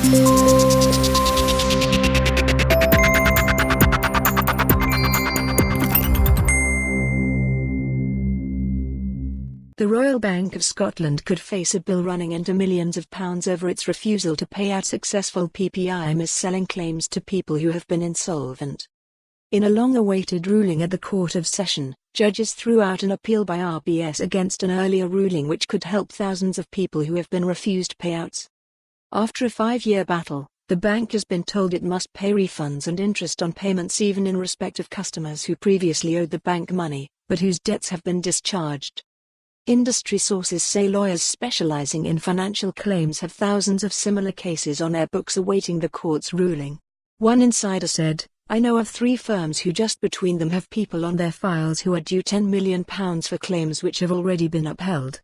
The Royal Bank of Scotland could face a bill running into millions of pounds over its refusal to pay out successful PPI mis-selling claims to people who have been insolvent. In a long-awaited ruling at the Court of Session, judges threw out an appeal by RBS against an earlier ruling which could help thousands of people who have been refused payouts. After a 5-year battle, the bank has been told it must pay refunds and interest on payments even in respect of customers who previously owed the bank money, but whose debts have been discharged. Industry sources say lawyers specialising in financial claims have thousands of similar cases on their books awaiting the court's ruling. One insider said, "I know of 3 firms who just between them have people on their files who are due £10 million for claims which have already been upheld."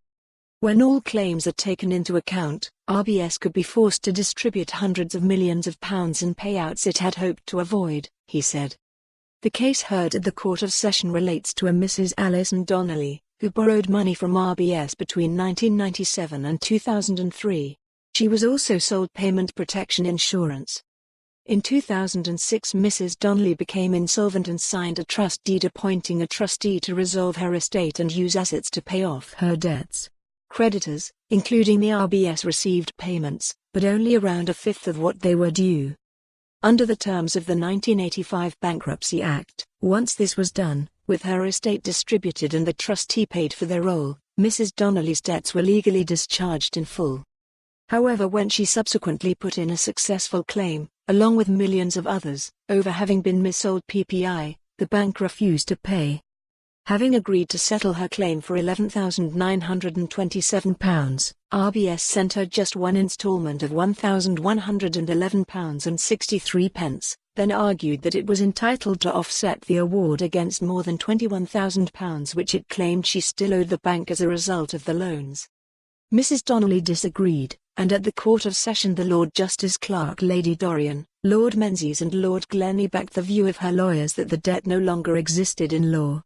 When all claims are taken into account, RBS could be forced to distribute hundreds of millions of pounds in payouts it had hoped to avoid, he said. The case heard at the Court of Session relates to a Mrs. Alison Donnelly, who borrowed money from RBS between 1997 and 2003. She was also sold payment protection insurance. In 2006, Mrs. Donnelly became insolvent and signed a trust deed appointing a trustee to resolve her estate and use assets to pay off her debts. Creditors, including the RBS, received payments, but only around a fifth of what they were due. Under the terms of the 1985 Bankruptcy Act, once this was done, with her estate distributed and the trustee paid for their role, Mrs. Donnelly's debts were legally discharged in full. However, when she subsequently put in a successful claim, along with millions of others, over having been missold PPI, the bank refused to pay. Having agreed to settle her claim for £11,927, RBS sent her just one instalment of £1,111.63, then argued that it was entitled to offset the award against more than £21,000 which it claimed she still owed the bank as a result of the loans. Mrs. Donnelly disagreed, and at the Court of Session the Lord Justice Clerk Lady Dorian, Lord Menzies and Lord Glennie backed the view of her lawyers that the debt no longer existed in law.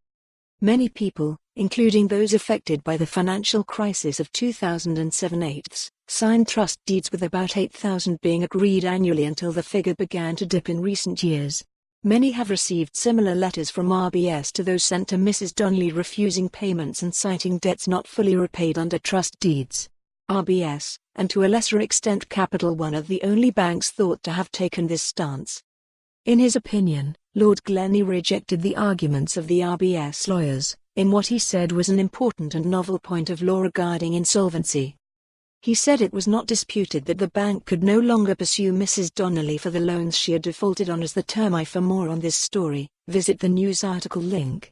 Many people, including those affected by the financial crisis of 2007-08, signed trust deeds with about 8,000 being agreed annually until the figure began to dip in recent years. Many have received similar letters from RBS to those sent to Mrs. Donnelly refusing payments and citing debts not fully repaid under trust deeds. RBS, and to a lesser extent Capital One, are the only banks thought to have taken this stance. In his opinion, Lord Glennie rejected the arguments of the RBS lawyers, in what he said was an important and novel point of law regarding insolvency. He said it was not disputed that the bank could no longer pursue Mrs. Donnelly for the loans she had defaulted on as the term. For more on this story, visit the news article link.